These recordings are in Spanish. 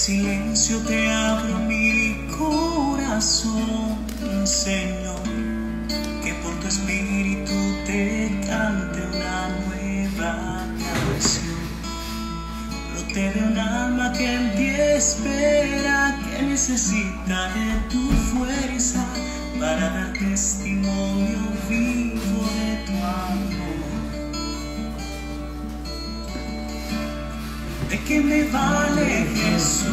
silencio te abro mi corazón, Señor, que por tu espíritu te cante una nueva canción. Brote de un alma que en ti espera, que necesita de tu fuerza para dar testimonio vivo de tu amor. ¿De qué me vale, Jesús,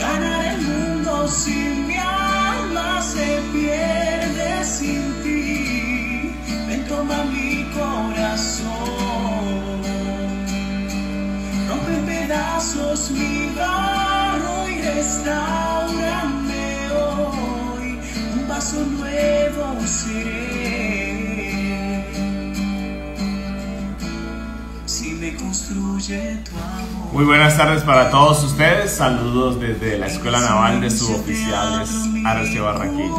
ganar el mundo si mi alma se pierde sin ti? Ven, toma mi corazón, rompe en pedazos mi barro y restaurame hoy. Un vaso nuevo seré si me construye tu amor. Muy buenas tardes para todos ustedes. Saludos desde la Escuela Naval de Suboficiales Arce Barranquilla.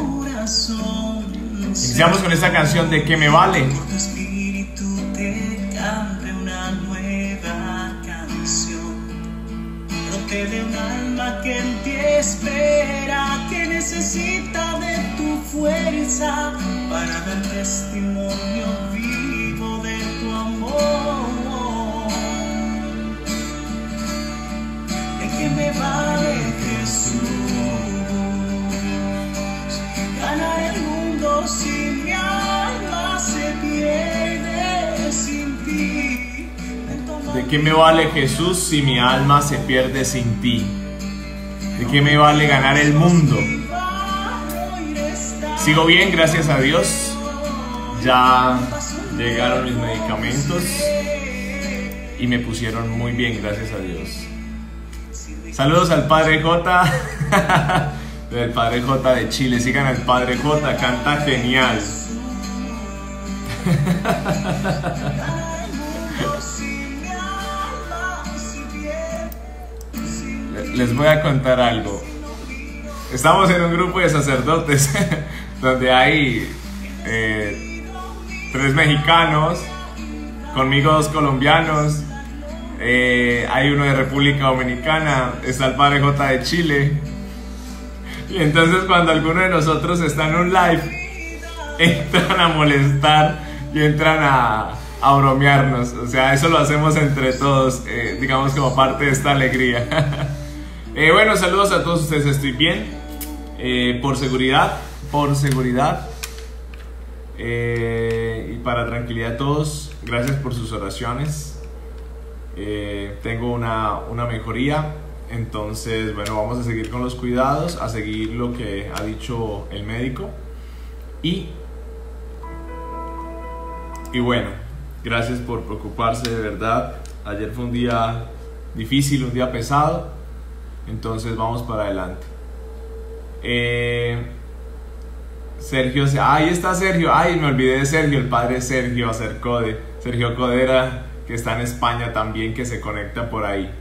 Iniciamos con esta canción de ¿Qué me vale? Por tu espíritu te cante una nueva canción. Brote de un alma que en ti espera, que necesita de tu fuerza para dar testimonio vivo de tu amor. ¿De qué me vale, Jesús, ganar el mundo si mi alma se pierde sin ti? ¿De qué me vale, Jesús, si mi alma se pierde sin ti? ¿De qué me vale ganar el mundo? Sigo bien, gracias a Dios. Ya llegaron mis medicamentos y me pusieron muy bien, gracias a Dios. Saludos al Padre J, del Padre J de Chile. Sigan al Padre J, canta genial. Les voy a contar algo. Estamos en un grupo de sacerdotes donde hay 3 mexicanos, conmigo 2 colombianos, hay uno de República Dominicana, está el Padre J de Chile. Y entonces cuando alguno de nosotros está en un live, entran a molestar y entran a bromearnos. O sea, eso lo hacemos entre todos, digamos como parte de esta alegría. Bueno, saludos a todos ustedes, estoy bien. Por seguridad y para tranquilidad de todos, gracias por sus oraciones. Tengo una mejoría, entonces bueno, vamos a seguir con los cuidados, a seguir lo que ha dicho el médico y bueno, gracias por preocuparse, de verdad. Ayer fue un día difícil, un día pesado, entonces vamos para adelante. Sergio, ahí está Sergio, me olvidé de Sergio, el padre Sergio Acercode, Sergio Codera, que está en España también, que se conecta por ahí.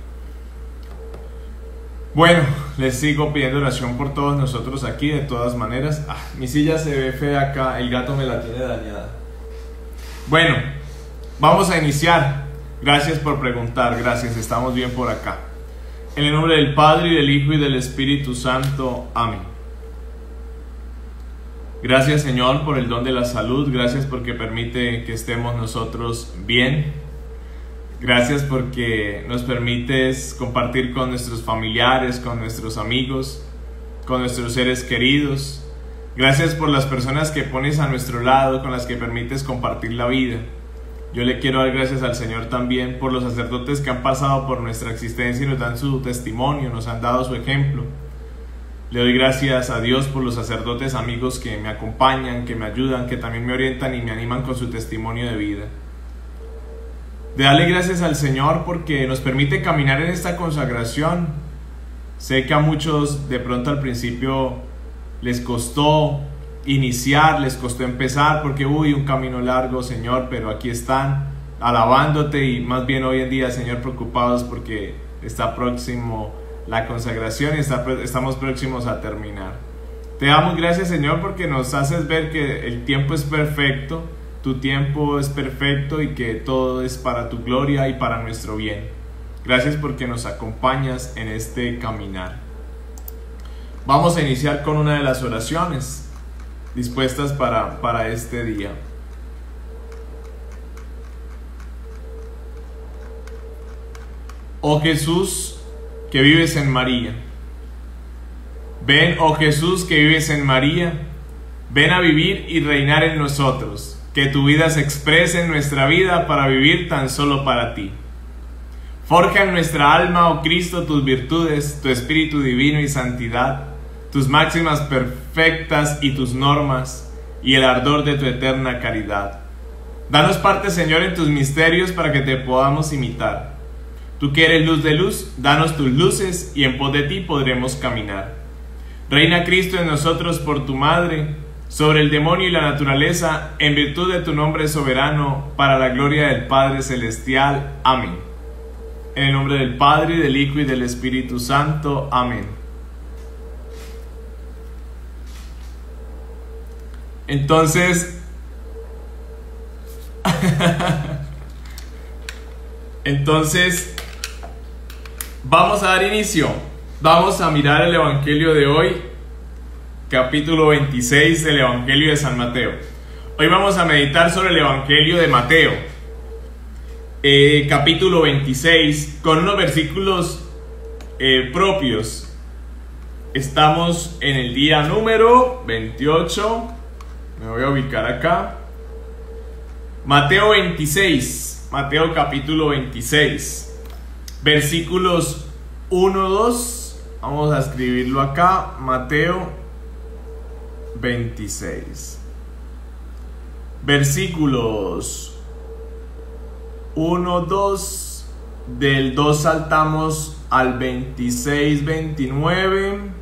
Bueno, les sigo pidiendo oración por todos nosotros aquí, de todas maneras. Mi silla se ve fea acá, el gato me la tiene dañada. Bueno, vamos a iniciar. Gracias por preguntar, gracias, estamos bien por acá. En el nombre del Padre, y del Hijo, y del Espíritu Santo. Amén. Gracias, Señor, por el don de la salud. Gracias porque permite que estemos nosotros bien. Gracias porque nos permites compartir con nuestros familiares, con nuestros amigos, con nuestros seres queridos. Gracias por las personas que pones a nuestro lado, con las que permites compartir la vida. Yo le quiero dar gracias al Señor también por los sacerdotes que han pasado por nuestra existencia y nos dan su testimonio, nos han dado su ejemplo. Le doy gracias a Dios por los sacerdotes amigos que me acompañan, que me ayudan, que también me orientan y me animan con su testimonio de vida. De darle gracias al Señor porque nos permite caminar en esta consagración. Sé que a muchos de pronto al principio les costó iniciar, les costó empezar porque un camino largo, Señor, pero aquí están alabándote y más bien hoy en día, Señor, preocupados porque está próximo la consagración y estamos próximos a terminar. Te damos gracias, Señor, porque nos haces ver que el tiempo es perfecto, tu tiempo es perfecto y que todo es para tu gloria y para nuestro bien. Gracias porque nos acompañas en este caminar. Vamos a iniciar con una de las oraciones dispuestas para este día. Oh Jesús, que vives en María. Ven, oh Jesús, que vives en María. Ven a vivir y reinar en nosotros. Que tu vida se exprese en nuestra vida para vivir tan solo para ti. Forja en nuestra alma, oh Cristo, tus virtudes, tu espíritu divino y santidad, tus máximas perfectas y tus normas, y el ardor de tu eterna caridad. Danos parte, Señor, en tus misterios para que te podamos imitar. Tú que eres luz de luz, danos tus luces y en pos de ti podremos caminar. Reina Cristo en nosotros por tu Madre, sobre el demonio y la naturaleza, en virtud de tu nombre soberano, para la gloria del Padre Celestial. Amén. En el nombre del Padre, y del Hijo, y del Espíritu Santo. Amén. Entonces, vamos a dar inicio. Vamos a mirar el Evangelio de hoy, capítulo 26 del Evangelio de San Mateo. Hoy vamos a meditar sobre el Evangelio de Mateo, capítulo 26, con unos versículos propios. Estamos en el día número 28. Me voy a ubicar acá. Mateo 26, Mateo capítulo 26, versículos 1, 2. Vamos a escribirlo acá. Mateo 26, versículos 1, 2. Del 2 saltamos al 26, 29.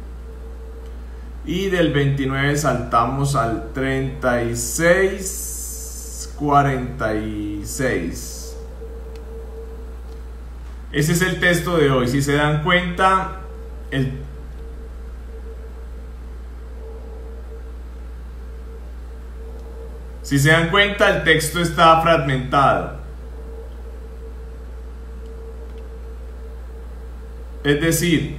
Y del 29 saltamos al 36, 46. Ese es el texto de hoy. Si se dan cuenta, el texto está fragmentado. Es decir,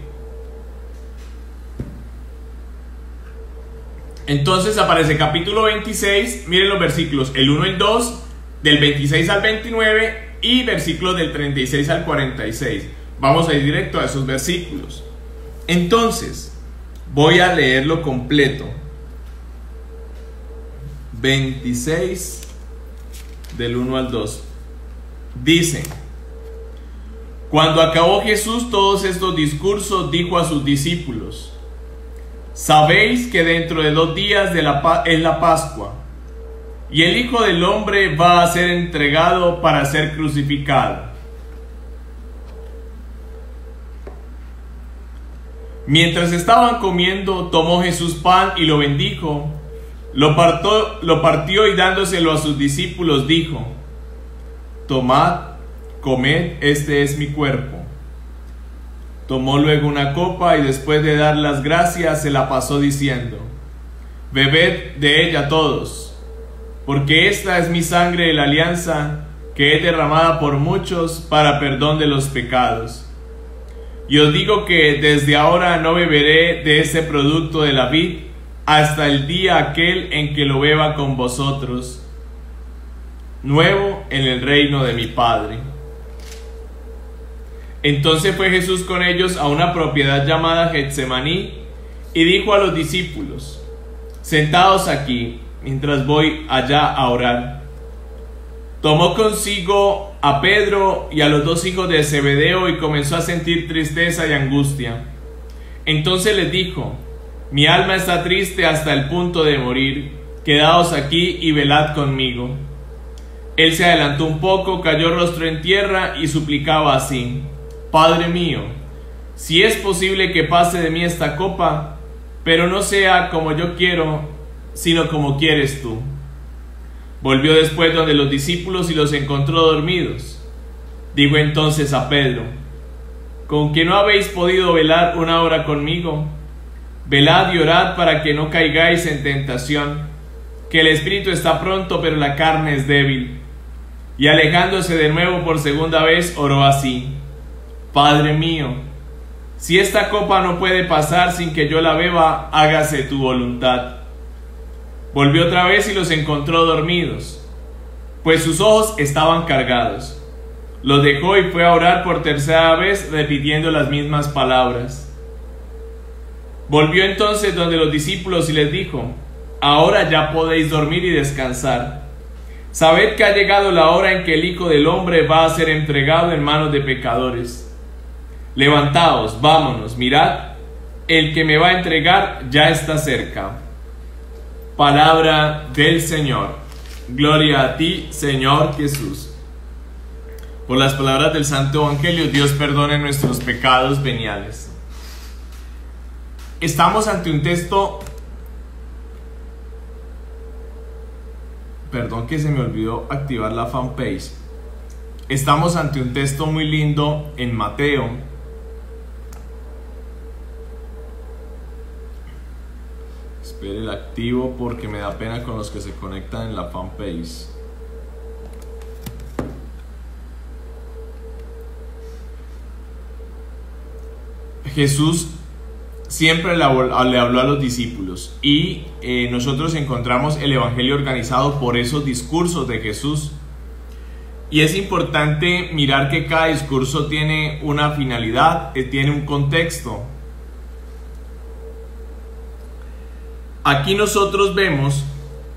entonces aparece capítulo 26, miren los versículos, el 1 y el 2, del 26 al 29 y versículos del 36 al 46. Vamos a ir directo a esos versículos. Entonces, voy a leerlo completo. 26 del 1 al 2. Dice: Cuando acabó Jesús todos estos discursos, dijo a sus discípulos: Sabéis que dentro de 2 días es la Pascua, y el Hijo del Hombre va a ser entregado para ser crucificado. Mientras estaban comiendo, tomó Jesús pan y lo bendijo, lo partió y dándoselo a sus discípulos dijo: Tomad, comed, este es mi cuerpo. Tomó luego una copa y después de dar las gracias se la pasó diciendo: Bebed de ella todos, porque esta es mi sangre de la alianza, que es derramada por muchos para perdón de los pecados. Y os digo que desde ahora no beberé de ese producto de la vid hasta el día aquel en que lo beba con vosotros, nuevo en el reino de mi Padre. Entonces fue Jesús con ellos a una propiedad llamada Getsemaní y dijo a los discípulos: Sentaos aquí, mientras voy allá a orar. Tomó consigo a Pedro y a los 2 hijos de Zebedeo y comenzó a sentir tristeza y angustia. Entonces les dijo: Mi alma está triste hasta el punto de morir. Quedaos aquí y velad conmigo. Él se adelantó un poco, cayó rostro en tierra y suplicaba así: Padre mío, si es posible que pase de mí esta copa, pero no sea como yo quiero, sino como quieres tú. Volvió después donde los discípulos y los encontró dormidos. Dijo entonces a Pedro: ¿Con que no habéis podido velar 1 hora conmigo? Velad y orad para que no caigáis en tentación, que el espíritu está pronto, pero la carne es débil. Y alejándose de nuevo por segunda vez, oró así: Padre mío, si esta copa no puede pasar sin que yo la beba, hágase tu voluntad. Volvió otra vez y los encontró dormidos, pues sus ojos estaban cargados. Los dejó y fue a orar por tercera vez, repitiendo las mismas palabras. Volvió entonces donde los discípulos y les dijo: ahora ya podéis dormir y descansar. Sabed que ha llegado la hora en que el Hijo del Hombre va a ser entregado en manos de pecadores. Levantaos, vámonos, mirad, el que me va a entregar ya está cerca. Palabra del Señor. Gloria a ti, Señor Jesús. Por las palabras del Santo Evangelio, Dios perdone nuestros pecados veniales. Estamos ante un texto... Perdón que se me olvidó activar la fanpage. Estamos ante un texto muy lindo en Mateo. Espere el activo porque me da pena con los que se conectan en la fanpage. Jesús siempre le habló a los discípulos y nosotros encontramos el Evangelio organizado por esos discursos de Jesús. Y es importante mirar que cada discurso tiene una finalidad, tiene un contexto. Aquí nosotros vemos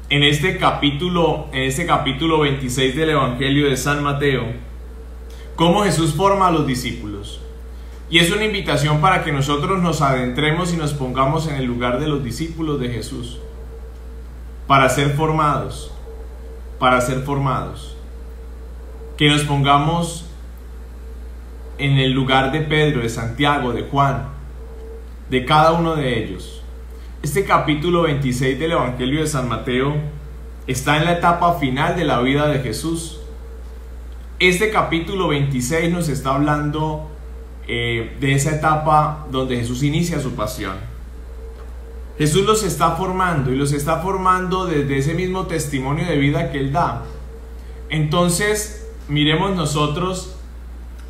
en este capítulo 26 del Evangelio de San Mateo, cómo Jesús forma a los discípulos. Y es una invitación para que nosotros nos adentremos y nos pongamos en el lugar de los discípulos de Jesús, para ser formados, que nos pongamos en el lugar de Pedro, de Santiago, de Juan, de cada uno de ellos. Este capítulo 26 del Evangelio de San Mateo está en la etapa final de la vida de Jesús. Este capítulo 26 nos está hablando de esa etapa donde Jesús inicia su pasión. Jesús los está formando y los está formando desde ese mismo testimonio de vida que Él da. Entonces, miremos nosotros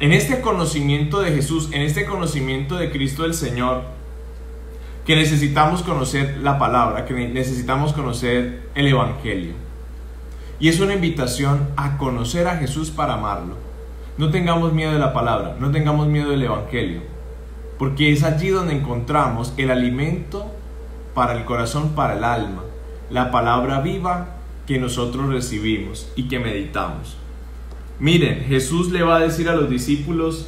en este conocimiento de Jesús, en este conocimiento de Cristo el Señor, que necesitamos conocer la palabra, que necesitamos conocer el Evangelio. Y es una invitación a conocer a Jesús para amarlo. No tengamos miedo de la palabra, no tengamos miedo del Evangelio, porque es allí donde encontramos el alimento para el corazón, para el alma, la palabra viva que nosotros recibimos y que meditamos. Miren, Jesús le va a decir a los discípulos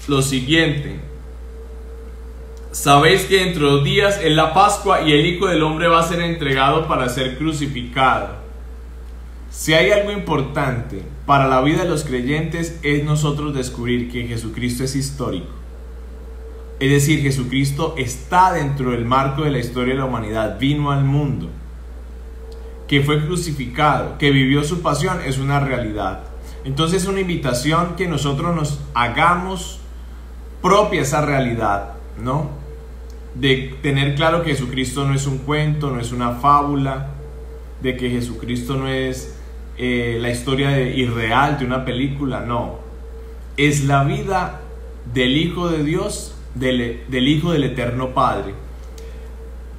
lo siguiente: sabéis que dentro de 2 días es la Pascua y el Hijo del Hombre va a ser entregado para ser crucificado. Si hay algo importante para la vida de los creyentes, es nosotros descubrir que Jesucristo es histórico. Es decir, Jesucristo está dentro del marco de la historia de la humanidad, vino al mundo, que fue crucificado, que vivió su pasión, es una realidad. Entonces es una invitación que nosotros nos hagamos propia esa realidad, ¿no? De tener claro que Jesucristo no es un cuento, no es una fábula, de que Jesucristo no es la historia irreal de una película, no. Es la vida del Hijo de Dios, del Hijo del Eterno Padre.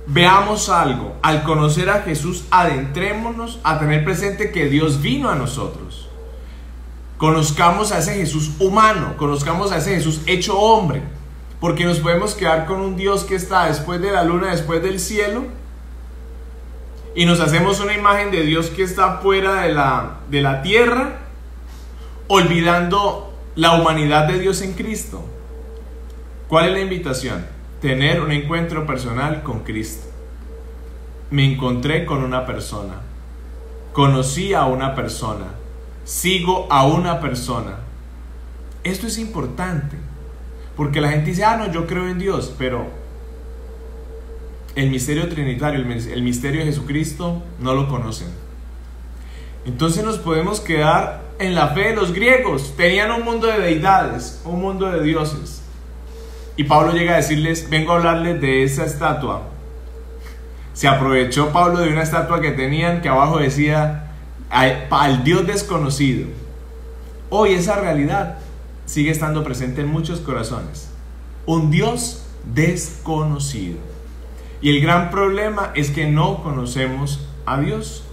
Veamos algo, al conocer a Jesús, adentrémonos a tener presente que Dios vino a nosotros. Conozcamos a ese Jesús humano, conozcamos a ese Jesús hecho hombre, porque nos podemos quedar con un Dios que está después de la luna, después del cielo, y nos hacemos una imagen de Dios que está fuera de la tierra, olvidando la humanidad de Dios en Cristo. ¿Cuál es la invitación? Tener un encuentro personal con Cristo. Me encontré con una persona, conocí a una persona, sigo a una persona. Esto es importante, porque la gente dice: no, yo creo en Dios, pero el misterio trinitario, el misterio de Jesucristo, no lo conocen. Entonces nos podemos quedar en la fe de los griegos. Tenían un mundo de deidades, un mundo de dioses. Y Pablo llega a decirles: vengo a hablarles de esa estatua. Se aprovechó Pablo de una estatua que tenían, que abajo decía: al Dios desconocido. hoy esa realidad sigue estando presente en muchos corazones. Un Dios desconocido. Y el gran problema es que no conocemos a Dios.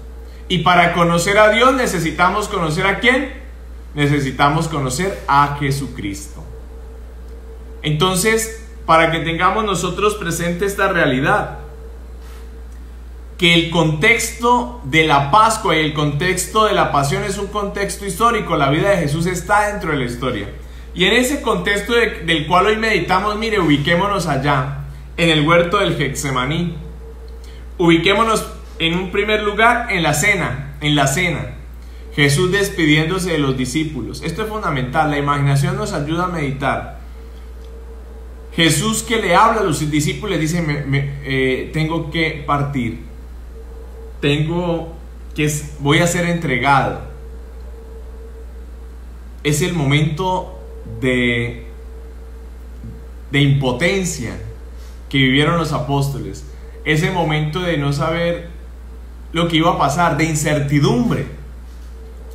Y para conocer a Dios necesitamos conocer ¿a quién? Necesitamos conocer a Jesucristo. Entonces, para que tengamos nosotros presente esta realidad, que el contexto de la Pascua y el contexto de la Pasión es un contexto histórico. La vida de Jesús está dentro de la historia. Y en ese contexto del cual hoy meditamos, mire, ubiquémonos allá, en el huerto del Getsemaní. Ubiquémonos en un primer lugar en la cena. Jesús despidiéndose de los discípulos. Esto es fundamental, la imaginación nos ayuda a meditar. Jesús que le habla a los discípulos dice, tengo que partir. Voy a ser entregado. Es el momento de impotencia que vivieron los apóstoles. Ese momento de no saber lo que iba a pasar, de incertidumbre.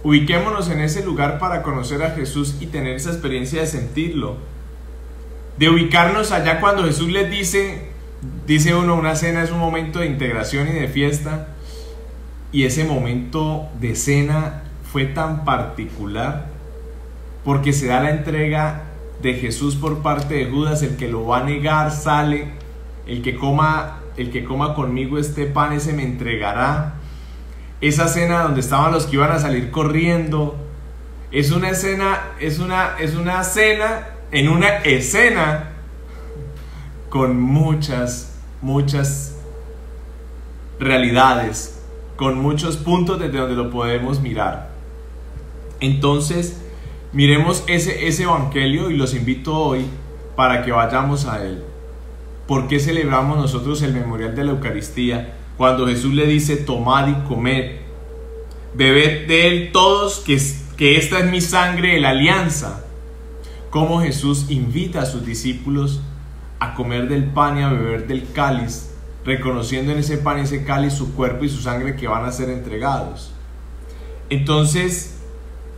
Ubiquémonos en ese lugar para conocer a Jesús y tener esa experiencia de sentirlo. De ubicarnos allá cuando Jesús les dice uno, una cena es un momento de integración y de fiesta. Y ese momento de cena fue tan particular porque se da la entrega de Jesús por parte de Judas. El que lo va a negar sale, el que coma conmigo este pan, ese me entregará. Esa cena donde estaban los que iban a salir corriendo, es una cena con muchas realidades, con muchos puntos desde donde lo podemos mirar. Entonces, miremos ese evangelio y los invito hoy para que vayamos a él. ¿Por qué celebramos nosotros el memorial de la Eucaristía? Cuando Jesús le dice, tomad y comed, bebed de él todos, que esta es mi sangre de la alianza. Cómo Jesús invita a sus discípulos a comer del pan y a beber del cáliz, reconociendo en ese pan y ese cáliz su cuerpo y su sangre que van a ser entregados. Entonces,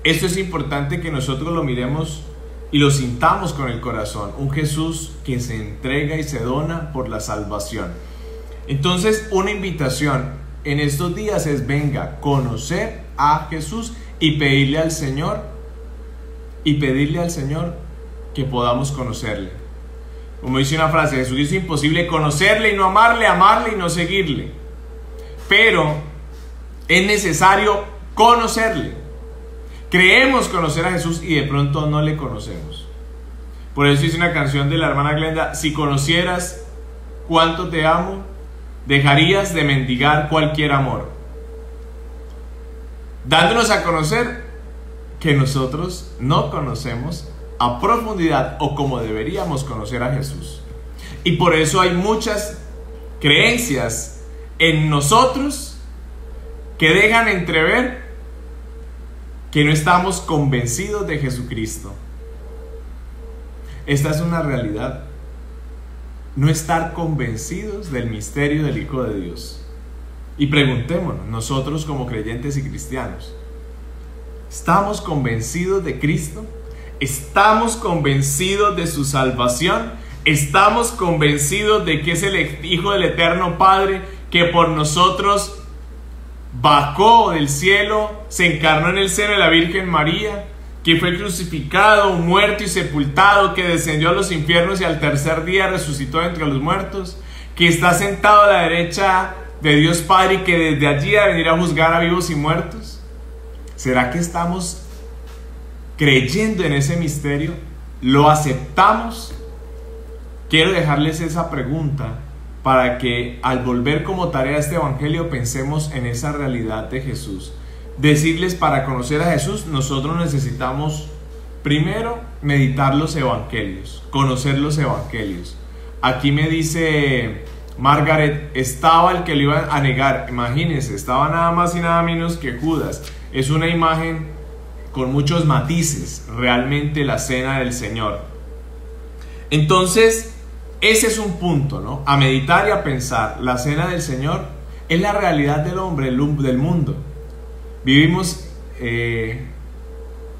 esto es importante que nosotros lo miremos y lo sintamos con el corazón. Un Jesús que se entrega y se dona por la salvación. Entonces, una invitación en estos días es: venga, conocer a Jesús y pedirle al Señor que podamos conocerle. Como dice una frase, Jesús hizo imposible conocerle y no amarle, amarle y no seguirle. Pero es necesario conocerle. Creemos conocer a Jesús y de pronto no le conocemos. Por eso dice una canción de la hermana Glenda: si conocieras cuánto te amo, dejarías de mendigar cualquier amor. Dándonos a conocer que nosotros no conocemos a profundidad o como deberíamos conocer a Jesús. Y por eso hay muchas creencias en nosotros que dejan entrever que no estamos convencidos de Jesucristo. Esta es una realidad. No estar convencidos del misterio del Hijo de Dios. Y preguntémonos, nosotros como creyentes y cristianos, ¿estamos convencidos de Cristo? ¿Estamos convencidos de su salvación? ¿Estamos convencidos de que es el Hijo del Eterno Padre que por nosotros bajó del cielo, se encarnó en el seno de la Virgen María, que fue crucificado, muerto y sepultado, que descendió a los infiernos y al tercer día resucitó entre los muertos, que está sentado a la derecha de Dios Padre y que desde allí va a venir a juzgar a vivos y muertos? ¿Será que estamos creyendo en ese misterio? ¿Lo aceptamos? Quiero dejarles esa pregunta para que al volver como tarea este evangelio pensemos en esa realidad de Jesús. Decirles, para conocer a Jesús nosotros necesitamos primero meditar los evangelios, conocer los evangelios. Aquí me dice Margaret, estaba el que lo iba a negar. Imagínense, estaba nada más y nada menos que Judas. Es una imagen con muchos matices, realmente la cena del Señor. Entonces, ese es un punto, ¿no? A meditar y a pensar. La cena del Señor es la realidad del hombre, del mundo. Vivimos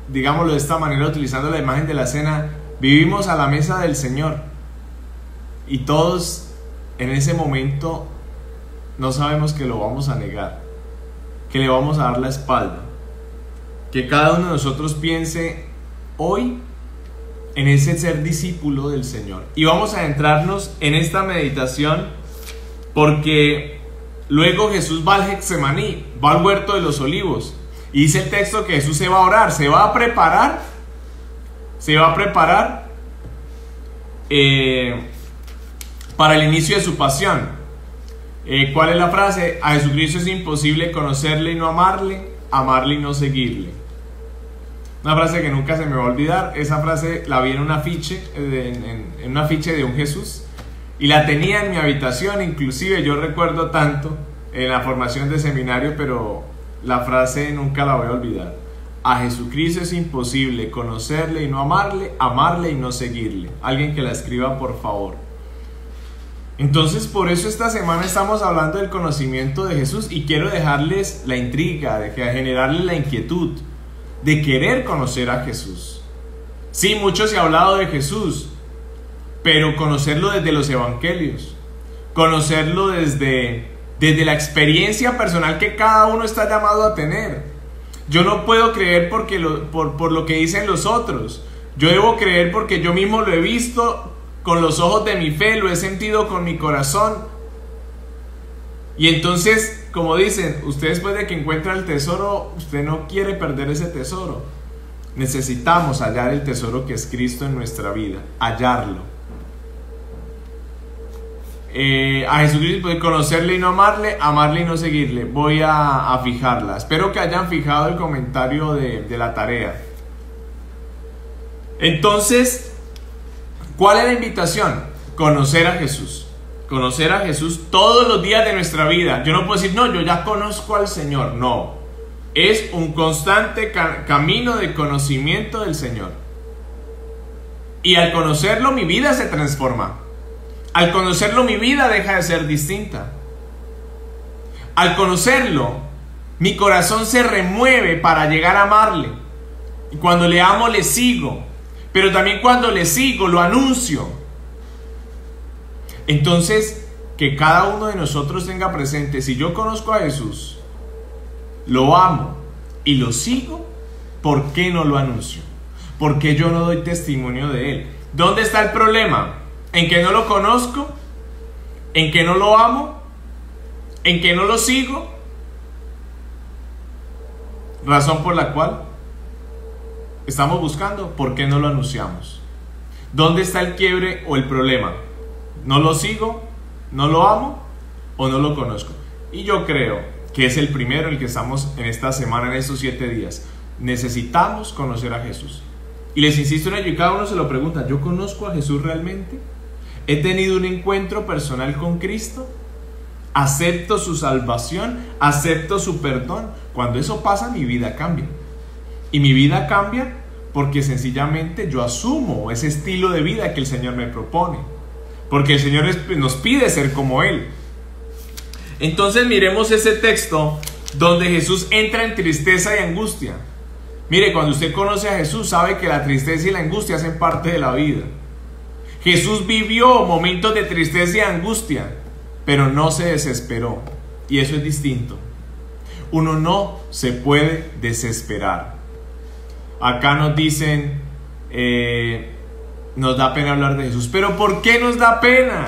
digámoslo de esta manera, utilizando la imagen de la cena, vivimos a la mesa del Señor y todos en ese momento no sabemos que lo vamos a negar, que le vamos a dar la espalda, que cada uno de nosotros piense hoy en ese ser discípulo del Señor. Y vamos a adentrarnos en esta meditación porque luego Jesús va al Getsemaní, va al huerto de los olivos, y dice el texto que Jesús se va a orar, se va a preparar para el inicio de su pasión. ¿Cuál es la frase? A Jesucristo es imposible conocerle y no amarle, amarle y no seguirle. Una frase que nunca se me va a olvidar. Esa frase la vi en un afiche, en un afiche de un Jesús, y la tenía en mi habitación. Inclusive yo recuerdo tanto en la formación de seminario, pero la frase nunca la voy a olvidar. A Jesucristo es imposible conocerle y no amarle, amarle y no seguirle. Alguien que la escriba, por favor. Entonces, por eso esta semana estamos hablando del conocimiento de Jesús, y quiero dejarles la intriga, de generarles la inquietud de querer conocer a Jesús. Sí, mucho se ha hablado de Jesús, pero conocerlo desde los evangelios, conocerlo desde la experiencia personal que cada uno está llamado a tener. Yo no puedo creer por lo que dicen los otros. Yo debo creer porque yo mismo lo he visto con los ojos de mi fe, lo he sentido con mi corazón. Y entonces, como dicen, usted después de que encuentra el tesoro, usted no quiere perder ese tesoro. Necesitamos hallar el tesoro que es Cristo en nuestra vida, hallarlo. A Jesucristo, conocerle y no amarle, amarle y no seguirle. Voy a fijarla. Espero que hayan fijado el comentario de la tarea. Entonces, ¿cuál es la invitación? Conocer a Jesús. Conocer a Jesús todos los días de nuestra vida. Yo no puedo decir, no, yo ya conozco al Señor. No, es un constante camino de conocimiento del Señor. Y al conocerlo, mi vida se transforma. Al conocerlo, mi vida deja de ser distinta. Al conocerlo, mi corazón se remueve para llegar a amarle. Y cuando le amo, le sigo. Pero también cuando le sigo, lo anuncio. Entonces, que cada uno de nosotros tenga presente, si yo conozco a Jesús, lo amo y lo sigo, ¿por qué no lo anuncio? ¿Por qué yo no doy testimonio de Él? ¿Dónde está el problema? ¿En que no lo conozco? ¿En que no lo amo? ¿En que no lo sigo? Razón por la cual estamos buscando, ¿por qué no lo anunciamos? ¿Dónde está el quiebre o el problema? ¿No lo sigo? ¿No lo amo? ¿O no lo conozco? Y yo creo que es el primero el que estamos en esta semana, en estos 7 días. Necesitamos conocer a Jesús. Y les insisto en ello, y cada uno se lo pregunta, ¿yo conozco a Jesús realmente? ¿He tenido un encuentro personal con Cristo? ¿Acepto su salvación? ¿Acepto su perdón? Cuando eso pasa, mi vida cambia. Y mi vida cambia porque sencillamente yo asumo ese estilo de vida que el Señor me propone. Porque el Señor nos pide ser como Él. Entonces miremos ese texto donde Jesús entra en tristeza y angustia. Mire, cuando usted conoce a Jesús, sabe que la tristeza y la angustia hacen parte de la vida. Jesús vivió momentos de tristeza y angustia, pero no se desesperó. Y eso es distinto. Uno no se puede desesperar. Acá nos dicen, nos da pena hablar de Jesús. ¿Pero por qué nos da pena?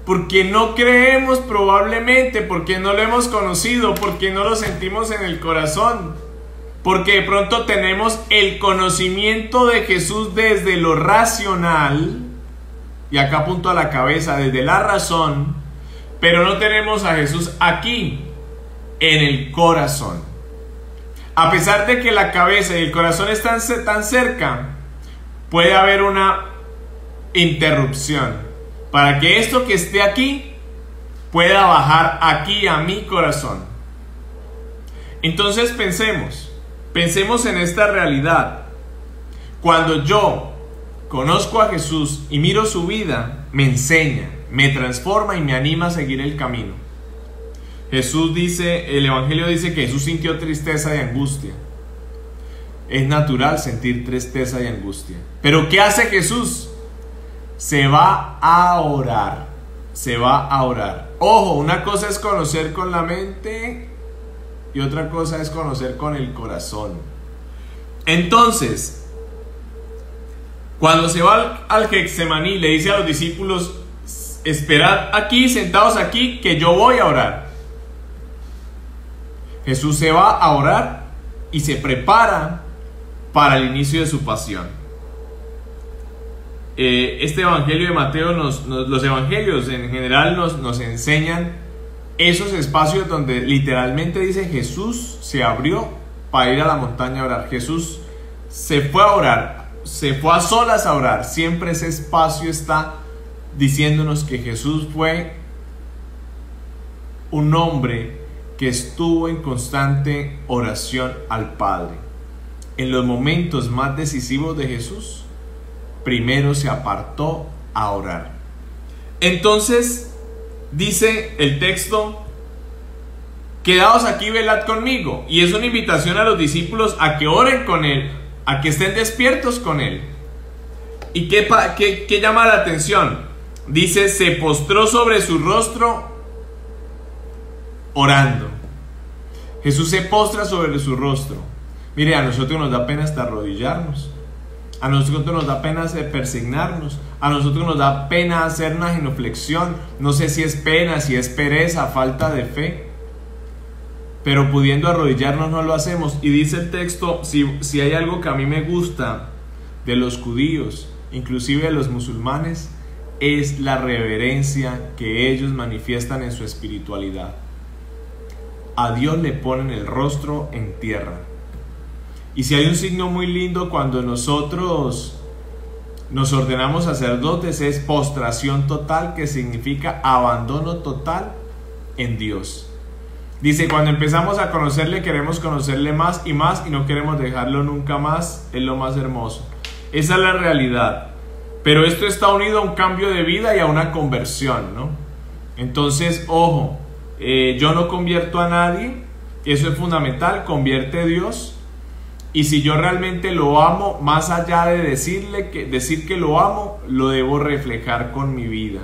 Porque no creemos probablemente, porque no lo hemos conocido, porque no lo sentimos en el corazón, porque de pronto tenemos el conocimiento de Jesús desde lo racional, y acá apunto a la cabeza, desde la razón, pero no tenemos a Jesús aquí, en el corazón. A pesar de que la cabeza y el corazón están tan cerca, puede haber una interrupción para que esto que esté aquí pueda bajar aquí a mi corazón. Entonces pensemos en esta realidad. Cuando yo conozco a Jesús y miro su vida, me enseña, me transforma y me anima a seguir el camino. Jesús dice, el Evangelio dice que Jesús sintió tristeza y angustia. Es natural sentir tristeza y angustia. Pero ¿qué hace Jesús? Se va a orar. Se va a orar. Ojo, una cosa es conocer con la mente y otra cosa es conocer con el corazón. Entonces, cuando se va al Getsemaní, le dice a los discípulos: esperad aquí, sentados aquí, que yo voy a orar. Jesús se va a orar y se prepara para el inicio de su pasión. Este evangelio de Mateo, los evangelios en general nos enseñan esos espacios donde literalmente dice: Jesús se abrió para ir a la montaña a orar. Jesús se fue a orar, se fue a solas a orar. Siempre ese espacio está diciéndonos que Jesús fue un hombre que estuvo en constante oración al Padre. En los momentos más decisivos de Jesús, primero se apartó a orar. Entonces dice el texto: quedaos aquí, velad conmigo. Y es una invitación a los discípulos a que oren con Él, a que estén despiertos con Él. ¿Y qué llama la atención? Dice: se postró sobre su rostro orando. Jesús se postra sobre su rostro. Mire, a nosotros nos da pena hasta arrodillarnos. A nosotros nos da pena persignarnos. A nosotros nos da pena hacer una genuflexión. No sé si es pena, si es pereza, falta de fe. Pero pudiendo arrodillarnos no lo hacemos. Y dice el texto, si hay algo que a mí me gusta de los judíos, inclusive de los musulmanes, es la reverencia que ellos manifiestan en su espiritualidad. A Dios le ponen el rostro en tierra. Y si hay un signo muy lindo cuando nosotros nos ordenamos sacerdotes, es postración total, que significa abandono total en Dios. Dice: cuando empezamos a conocerle, queremos conocerle más y no queremos dejarlo nunca más. Es lo más hermoso. Esa es la realidad. Pero esto está unido a un cambio de vida y a una conversión, ¿no? Entonces, ojo, yo no convierto a nadie. Eso es fundamental. Convierte a Dios. Y si yo realmente lo amo, más allá de decir que lo amo, lo debo reflejar con mi vida,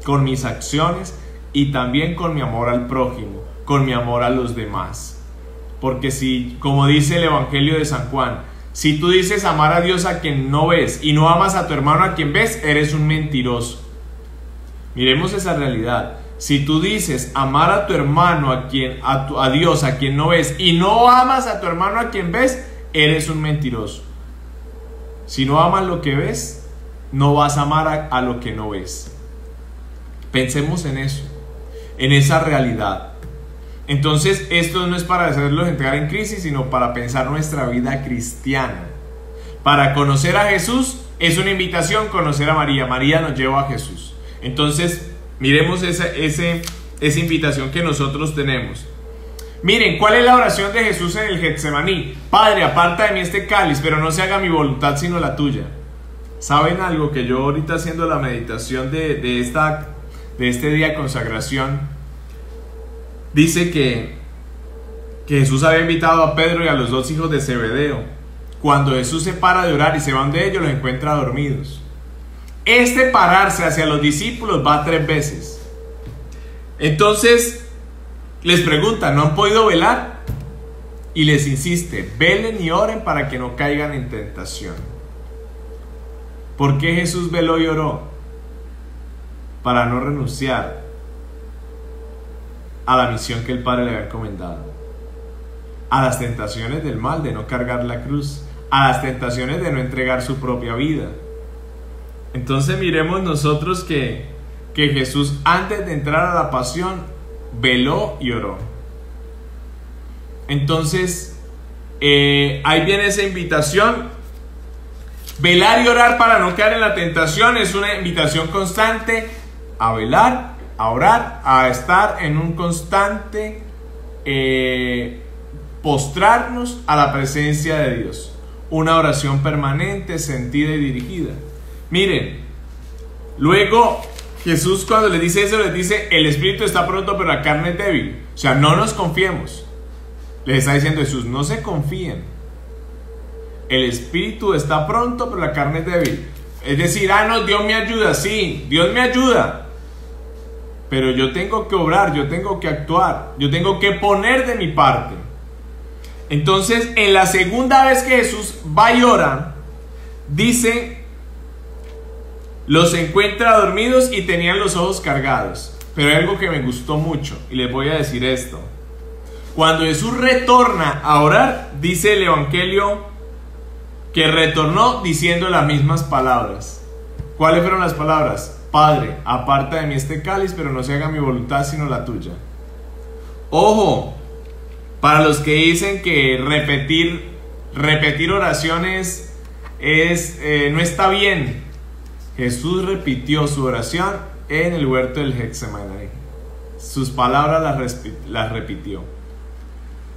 con mis acciones y también con mi amor al prójimo, con mi amor a los demás. Porque si, como dice el Evangelio de San Juan, si tú dices amar a Dios a quien no ves y no amas a tu hermano a quien ves, eres un mentiroso. Miremos esa realidad. Si tú dices amar a tu hermano a Dios a quien no ves y no amas a tu hermano a quien ves, eres un mentiroso. Si no amas lo que ves, no vas a amar a lo que no ves. Pensemos en eso, en esa realidad. Entonces, esto no es para hacerlos entrar en crisis, sino para pensar nuestra vida cristiana. Para conocer a Jesús es una invitación conocer a María. María nos lleva a Jesús. Entonces, miremos esa invitación que nosotros tenemos. Miren, ¿cuál es la oración de Jesús en el Getsemaní? Padre, aparta de mí este cáliz, pero no se haga mi voluntad sino la tuya. ¿Saben algo? Que yo ahorita haciendo la meditación de este día de consagración, dice que Jesús había invitado a Pedro y a los dos hijos de Zebedeo. Cuando Jesús se para de orar y se van de ellos, los encuentra dormidos. Este pararse hacia los discípulos va 3 veces. Entonces les pregunta: ¿no han podido velar? Y les insiste: velen y oren para que no caigan en tentación. ¿Por qué Jesús veló y oró? Para no renunciar a la misión que el Padre le había encomendado, a las tentaciones del mal, de no cargar la cruz, a las tentaciones de no entregar su propia vida. Entonces miremos nosotros que Jesús, antes de entrar a la pasión, veló y oró. Entonces ahí viene esa invitación. Velar y orar para no caer en la tentación es una invitación constante a velar, a orar, a estar en un constante postrarnos a la presencia de Dios. Una oración permanente, sentida y dirigida. Miren, luego Jesús, cuando les dice eso, les dice: el espíritu está pronto pero la carne es débil. O sea, no nos confiemos. Les está diciendo Jesús: no se confíen. El espíritu está pronto, pero la carne es débil. Es decir, no, Dios me ayuda. Sí, Dios me ayuda. Pero yo tengo que obrar, yo tengo que actuar, yo tengo que poner de mi parte. Entonces, en la segunda vez que Jesús va y ora, dice, los encuentra dormidos y tenían los ojos cargados. Pero hay algo que me gustó mucho y les voy a decir esto. Cuando Jesús retorna a orar, dice el Evangelio que retornó diciendo las mismas palabras. ¿Cuáles fueron las palabras? Padre, aparta de mí este cáliz, pero no se haga mi voluntad sino la tuya. Ojo, para los que dicen que repetir oraciones no está bien. Jesús repitió su oración en el huerto del Getsemaní. Sus palabras las repitió.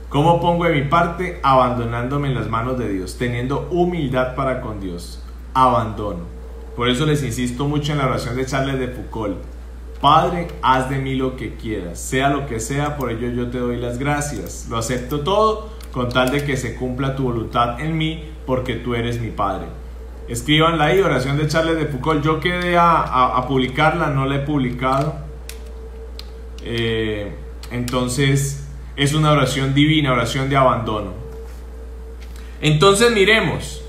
¿Cómo pongo de mi parte? Abandonándome en las manos de Dios, teniendo humildad para con Dios. Abandono. Por eso les insisto mucho en la oración de Charles de Foucault. Padre, haz de mí lo que quieras, sea lo que sea, por ello yo te doy las gracias. Lo acepto todo con tal de que se cumpla tu voluntad en mí, porque tú eres mi Padre. Escríbanla ahí, oración de Charles de Foucault. Yo quedé a publicarla, no la he publicado. Entonces es una oración divina, oración de abandono. Entonces miremos.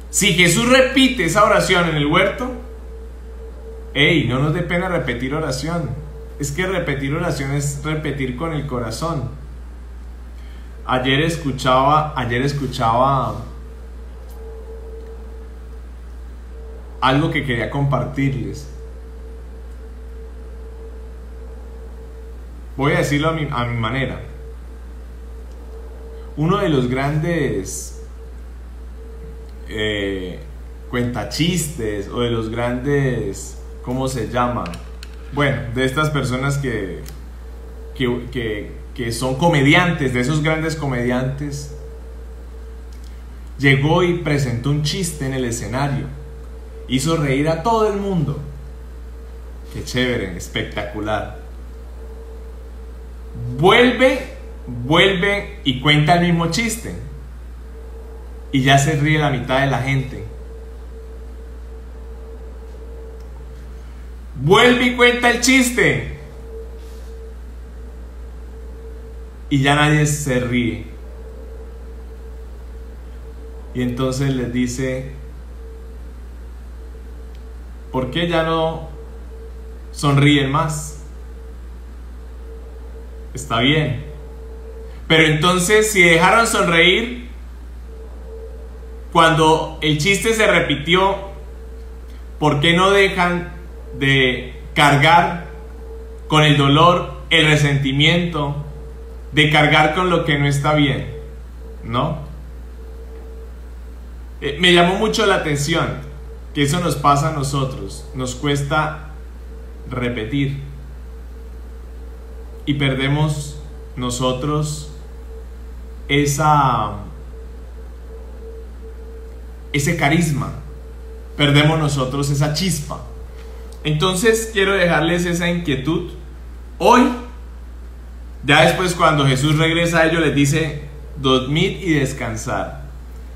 Si Jesús repite esa oración en el huerto, no nos dé pena repetir oración. Es que repetir oración es repetir con el corazón. Ayer escuchaba algo que quería compartirles. Voy a decirlo a mi manera. Uno de los grandes cuentachistes o de los grandes, ¿cómo se llaman? Bueno, de estas personas que son comediantes, de esos grandes comediantes, llegó y presentó un chiste en el escenario, hizo reír a todo el mundo. Qué chévere, espectacular. Vuelve y cuenta el mismo chiste y ya se ríe la mitad de la gente. Vuelve y cuenta el chiste y ya nadie se ríe. Y entonces les dice: ¿por qué ya no sonríen más? Está bien, pero entonces si dejaron sonreír cuando el chiste se repitió, ¿por qué no dejan de cargar con el dolor, el resentimiento, de cargar con lo que no está bien? ¿No? Me llamó mucho la atención que eso nos pasa a nosotros. Nos cuesta repetir y perdemos nosotros ese carisma, perdemos nosotros esa chispa. Entonces quiero dejarles esa inquietud hoy. Ya después, cuando Jesús regresa a ellos, les dice: dormid y descansar.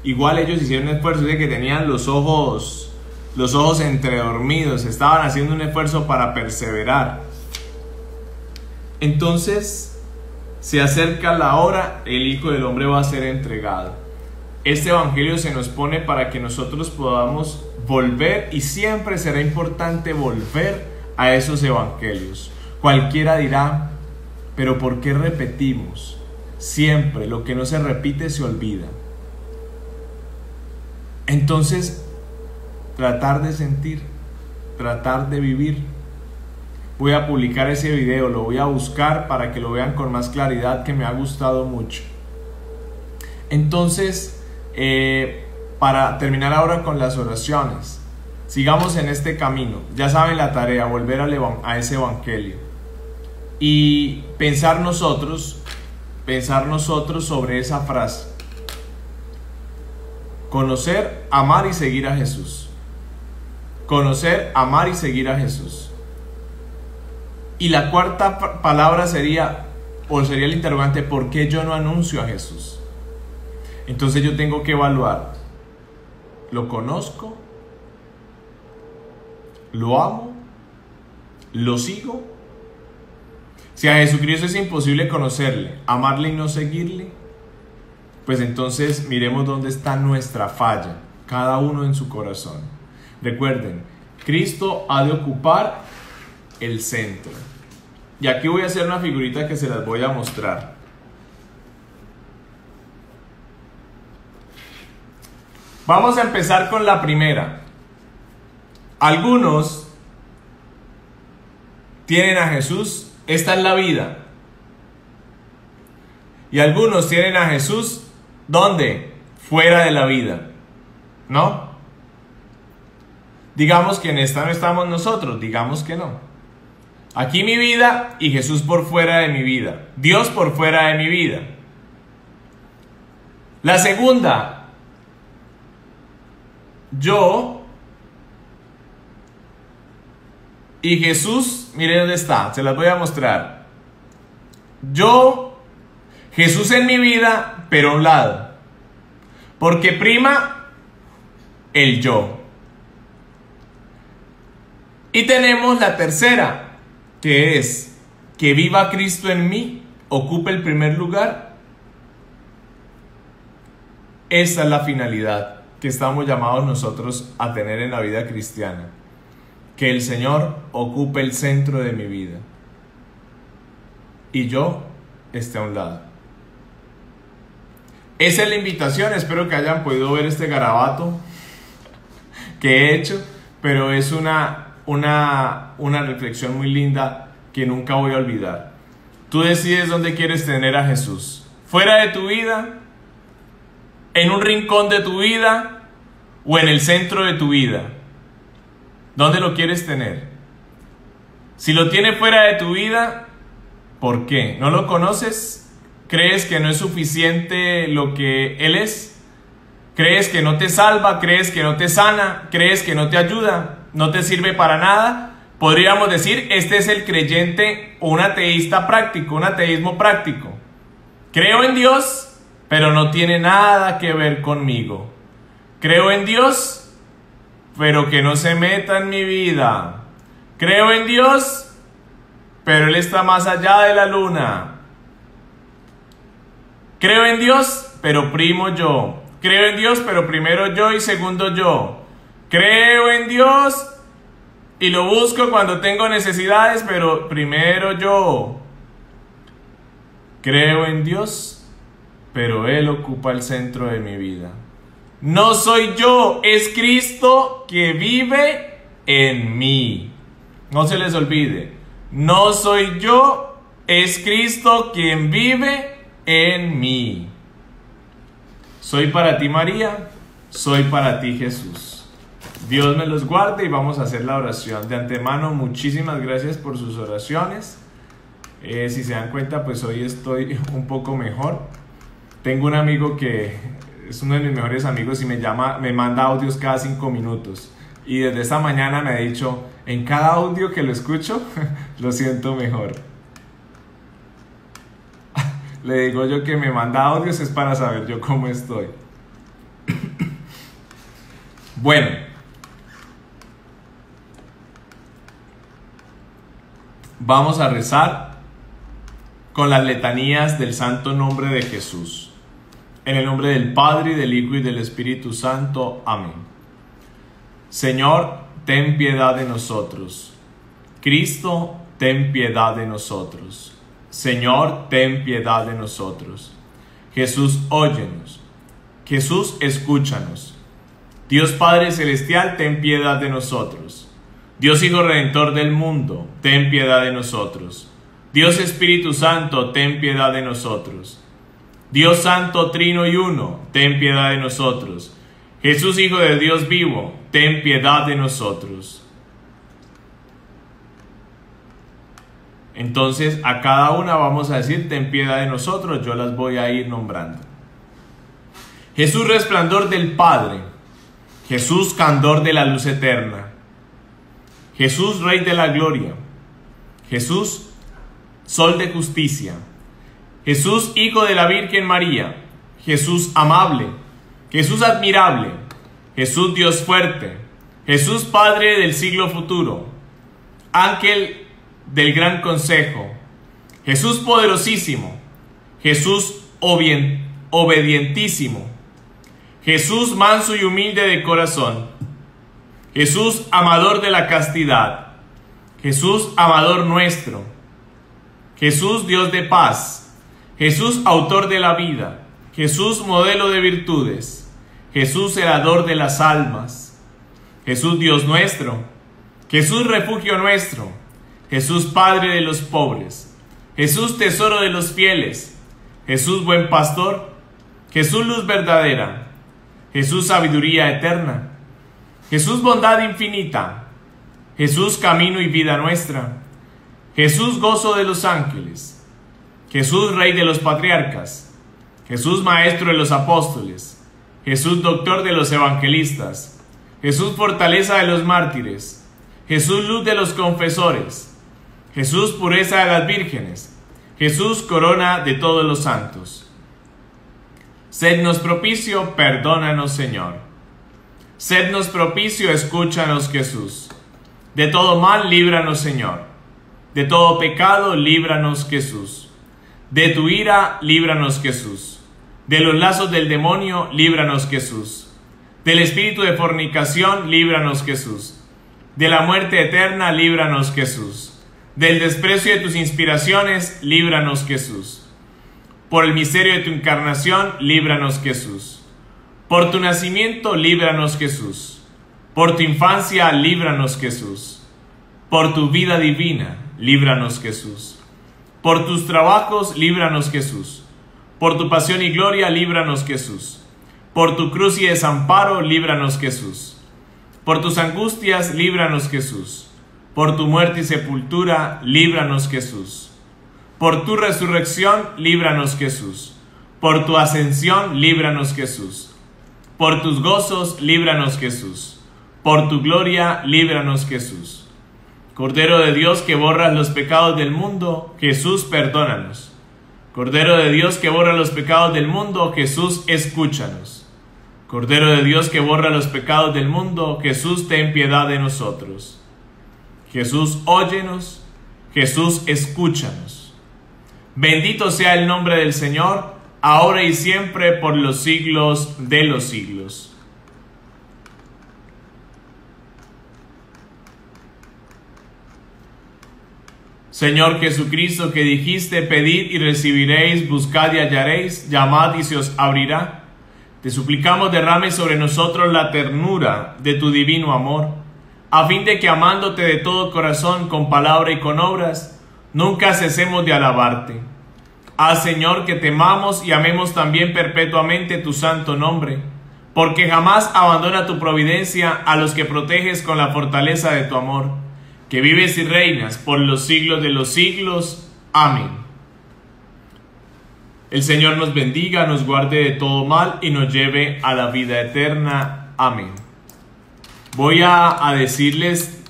Igual ellos hicieron un esfuerzo, de que tenían los ojos entredormidos, estaban haciendo un esfuerzo para perseverar. Entonces se acerca la hora, el Hijo del Hombre va a ser entregado. Este evangelio se nos pone para que nosotros podamos volver, y siempre será importante volver a esos evangelios. Cualquiera dirá: pero ¿por qué repetimos? Siempre lo que no se repite se olvida. Entonces, tratar de sentir, tratar de vivir. Voy a publicar ese video, lo voy a buscar para que lo vean con más claridad, que me ha gustado mucho. Entonces, para terminar ahora con las oraciones, sigamos en este camino. Ya saben la tarea: volver a ese evangelio y pensar nosotros sobre esa frase: conocer, amar y seguir a Jesús. Conocer, amar y seguir a Jesús. Y la cuarta palabra sería el interrogante: ¿por qué yo no anuncio a Jesús? Entonces yo tengo que evaluar, ¿lo conozco? ¿Lo amo? ¿Lo sigo? Si a Jesucristo es imposible conocerle, amarle y no seguirle, pues entonces miremos dónde está nuestra falla, cada uno en su corazón. Recuerden, Cristo ha de ocupar el centro. Y aquí voy a hacer una figurita que se las voy a mostrar. Vamos a empezar con la primera. Algunos tienen a Jesús, esta es la vida. Y algunos tienen a Jesús, ¿dónde? Fuera de la vida, ¿no? Digamos que en esta no estamos nosotros, digamos que no. Aquí mi vida y Jesús por fuera de mi vida, Dios por fuera de mi vida. La segunda, yo y Jesús, miren dónde está, se las voy a mostrar. Yo, Jesús en mi vida, pero a un lado, porque prima el yo. Y tenemos la tercera, que es que viva Cristo en mí, ocupe el primer lugar. Esa es la finalidad que estamos llamados nosotros a tener en la vida cristiana. Que el Señor ocupe el centro de mi vida y yo esté a un lado. Esa es la invitación. Espero que hayan podido ver este garabato que he hecho, pero es una reflexión muy linda que nunca voy a olvidar. Tú decides dónde quieres tener a Jesús: fuera de tu vida, en un rincón de tu vida o en el centro de tu vida. ¿Dónde lo quieres tener? Si lo tienes fuera de tu vida, ¿por qué? ¿No lo conoces? ¿Crees que no es suficiente lo que Él es? ¿Crees que no te salva? ¿Crees que no te sana? ¿Crees que no te ayuda? ¿No te sirve para nada? Podríamos decir, este es el creyente o un ateísta práctico, un ateísmo práctico. Creo en Dios, pero no tiene nada que ver conmigo. Creo en Dios, pero que no se meta en mi vida. Creo en Dios, pero Él está más allá de la luna. Creo en Dios, pero primo yo. Creo en Dios, pero primero yo y segundo yo. Creo en Dios y lo busco cuando tengo necesidades, pero primero yo. Creo en Dios, pero Él ocupa el centro de mi vida. No soy yo, es Cristo que vive en mí. No se les olvide. No soy yo, es Cristo quien vive en mí. Soy para ti, María. Soy para ti, Jesús. Dios me los guarde y vamos a hacer la oración. De antemano, muchísimas gracias por sus oraciones. Si se dan cuenta, pues hoy estoy un poco mejor. Tengo un amigo que es uno de mis mejores amigos y me manda audios cada 5 minutos. Y desde esta mañana me ha dicho, en cada audio que lo escucho, lo siento mejor. Le digo yo que me manda audios es para saber yo cómo estoy. Bueno. Vamos a rezar con las letanías del santo nombre de Jesús. En el nombre del Padre, y del Hijo, y del Espíritu Santo. Amén. Señor, ten piedad de nosotros. Cristo, ten piedad de nosotros. Señor, ten piedad de nosotros. Jesús, óyenos. Jesús, escúchanos. Dios Padre Celestial, ten piedad de nosotros. Dios Hijo Redentor del mundo, ten piedad de nosotros. Dios Espíritu Santo, ten piedad de nosotros. Dios Santo, Trino y Uno, ten piedad de nosotros. Jesús, Hijo de Dios vivo, ten piedad de nosotros. Entonces a cada una vamos a decir, ten piedad de nosotros, yo las voy a ir nombrando. Jesús, resplandor del Padre. Jesús, candor de la luz eterna. Jesús, Rey de la gloria. Jesús, Sol de justicia. Jesús, Hijo de la Virgen María. Jesús amable, Jesús admirable, Jesús Dios fuerte, Jesús Padre del siglo futuro, Ángel del gran consejo, Jesús poderosísimo, Jesús obedientísimo, Jesús manso y humilde de corazón, Jesús amador de la castidad, Jesús amador nuestro, Jesús Dios de paz, Jesús autor de la vida, Jesús modelo de virtudes, Jesús helador de las almas, Jesús Dios nuestro, Jesús refugio nuestro, Jesús Padre de los pobres, Jesús tesoro de los fieles, Jesús buen pastor, Jesús luz verdadera, Jesús sabiduría eterna, Jesús bondad infinita, Jesús camino y vida nuestra, Jesús gozo de los ángeles, Jesús rey de los patriarcas, Jesús maestro de los apóstoles, Jesús doctor de los evangelistas, Jesús fortaleza de los mártires, Jesús luz de los confesores, Jesús pureza de las vírgenes, Jesús corona de todos los santos. Sednos propicio, perdónanos, Señor. Sednos propicio, escúchanos, Jesús. De todo mal, líbranos, Señor. De todo pecado, líbranos, Jesús. De tu ira, líbranos, Jesús. De los lazos del demonio, líbranos, Jesús. Del espíritu de fornicación, líbranos, Jesús. De la muerte eterna, líbranos, Jesús. Del desprecio de tus inspiraciones, líbranos, Jesús. Por el misterio de tu encarnación, líbranos, Jesús. Por tu nacimiento, líbranos, Jesús. Por tu infancia, líbranos, Jesús. Por tu vida divina, líbranos, Jesús. Por tus trabajos, líbranos, Jesús. Por tu pasión y gloria, líbranos, Jesús. Por tu cruz y desamparo, líbranos, Jesús. Por tus angustias, líbranos, Jesús. Por tu muerte y sepultura, líbranos, Jesús. Por tu resurrección, líbranos, Jesús. Por tu ascensión, líbranos, Jesús. Por tus gozos, líbranos, Jesús. Por tu gloria, líbranos, Jesús. Cordero de Dios que borras los pecados del mundo, Jesús, perdónanos. Cordero de Dios que borra los pecados del mundo, Jesús, escúchanos. Cordero de Dios que borra los pecados del mundo, Jesús, ten piedad de nosotros. Jesús, óyenos. Jesús, escúchanos. Bendito sea el nombre del Señor, ahora y siempre, por los siglos de los siglos. Señor Jesucristo, que dijiste, pedid y recibiréis, buscad y hallaréis, llamad y se os abrirá. Te suplicamos derrame sobre nosotros la ternura de tu divino amor, a fin de que amándote de todo corazón, con palabra y con obras, nunca cesemos de alabarte. Haz, Señor, que temamos y amemos también perpetuamente tu santo nombre, porque jamás abandona tu providencia a los que proteges con la fortaleza de tu amor, que vives y reinas por los siglos de los siglos. Amén. El Señor nos bendiga, nos guarde de todo mal y nos lleve a la vida eterna. Amén. Voy a decirles...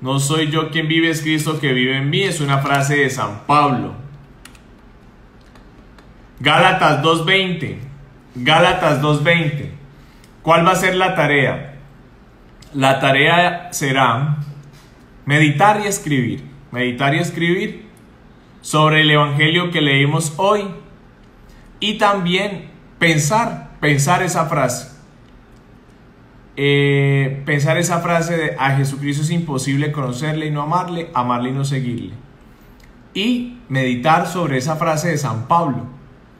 no soy yo quien vive, es Cristo que vive en mí. Es una frase de San Pablo. Gálatas 2:20. Gálatas 2:20. ¿Cuál va a ser la tarea? La tarea será meditar y escribir. Meditar y escribir sobre el Evangelio que leímos hoy. Y también pensar esa frase. Pensar esa frase de a Jesucristo es imposible conocerle y no amarle, amarle y no seguirle. Y meditar sobre esa frase de San Pablo,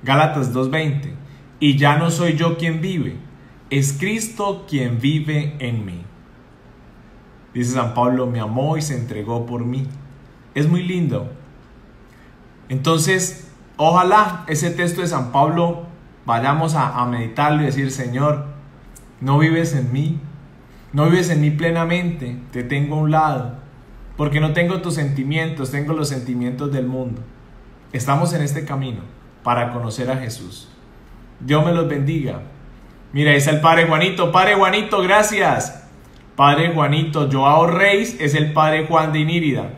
Gálatas 2:20. Y ya no soy yo quien vive, es Cristo quien vive en mí. Dice San Pablo, me amó y se entregó por mí. Es muy lindo. Entonces, ojalá ese texto de San Pablo vayamos a meditarlo y decir, Señor, no vives en mí, no vives en mí plenamente, te tengo a un lado, porque no tengo tus sentimientos, tengo los sentimientos del mundo. Estamos en este camino para conocer a Jesús. Dios me los bendiga. Mira, ahí está el Padre Juanito. Padre Juanito, gracias. Padre Juanito, Joao Reis es el Padre Juan de Inírida.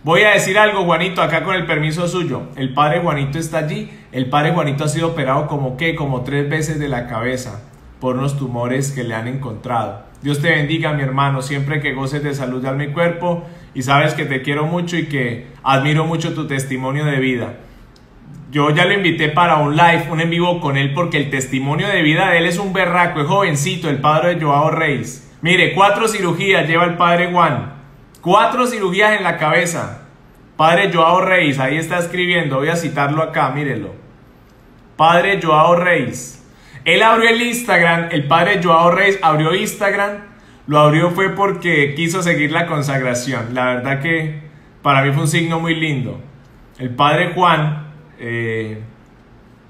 Voy a decir algo, Juanito, acá con el permiso suyo. El Padre Juanito está allí El padre Juanito ha sido operado como 3 veces de la cabeza por unos tumores que le han encontrado. Dios te bendiga, mi hermano, siempre que goces de salud de alma y cuerpo, y sabes que te quiero mucho y que admiro mucho tu testimonio de vida. Yo ya lo invité para un live, un en vivo con él, porque el testimonio de vida de él es un berraco, es jovencito, el padre de Joao Reis. Mire, 4 cirugías lleva el padre Juan, 4 cirugías en la cabeza. Padre Joao Reis, ahí está escribiendo, voy a citarlo acá, mírelo. Padre Joao Reis. Él abrió el Instagram, el padre Joao Reis abrió Instagram, lo abrió fue porque quiso seguir la consagración. La verdad que para mí fue un signo muy lindo. El padre Juan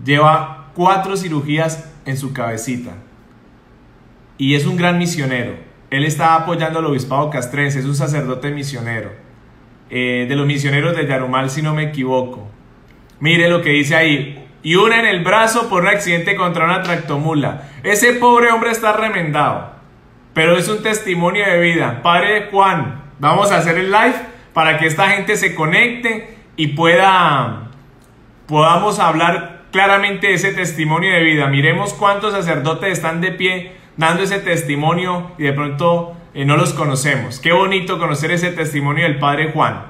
lleva 4 cirugías en su cabecita y es un gran misionero. Él está apoyando al obispado castrense, es un sacerdote misionero, de los misioneros de Yarumal, si no me equivoco. Mire lo que dice ahí: y una en el brazo por un accidente contra una tractomula. Ese pobre hombre está remendado, pero es un testimonio de vida. Padre Juan, vamos a hacer el live para que esta gente se conecte y podamos hablar claramente de ese testimonio de vida. Miremos cuántos sacerdotes están de pie dando ese testimonio y de pronto no los conocemos. Qué bonito conocer ese testimonio del padre Juan.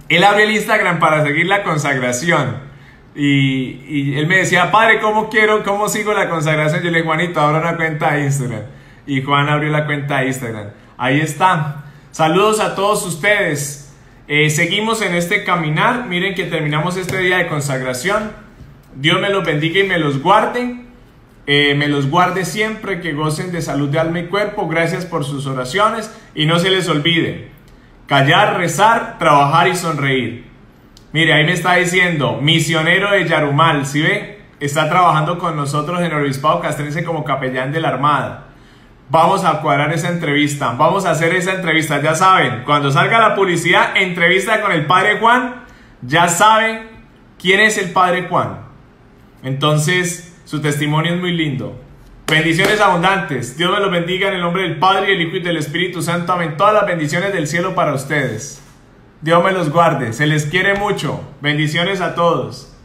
Él abrió el Instagram para seguir la consagración. Y él me decía: padre, ¿cómo sigo la consagración? Yo le dije: Juanito, abra una cuenta de Instagram. Y Juan abrió la cuenta de Instagram. Ahí está. Saludos a todos ustedes. Seguimos en este caminar. Miren que terminamos este día de consagración. Dios me los bendiga y me los guarde. Me los guarde siempre, que gocen de salud de alma y cuerpo. Gracias por sus oraciones. Y no se les olvide: callar, rezar, trabajar y sonreír. Mire, ahí me está diciendo, misionero de Yarumal, ¿sí ve? Está trabajando con nosotros en el obispado castrense como capellán de la Armada. Vamos a cuadrar esa entrevista, vamos a hacer esa entrevista, ya saben, cuando salga la publicidad, entrevista con el padre Juan, ya saben quién es el padre Juan. Entonces, su testimonio es muy lindo. Bendiciones abundantes, Dios me los bendiga en el nombre del Padre, y del Hijo y del Espíritu Santo, amén. Todas las bendiciones del cielo para ustedes. Dios me los guarde, se les quiere mucho. Bendiciones a todos.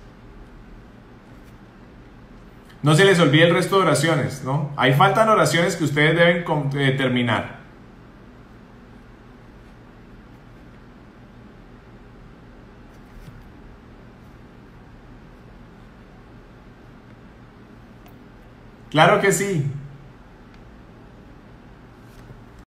No se les olvide el resto de oraciones, ¿no? Ahí faltan oraciones que ustedes deben terminar. Claro que sí.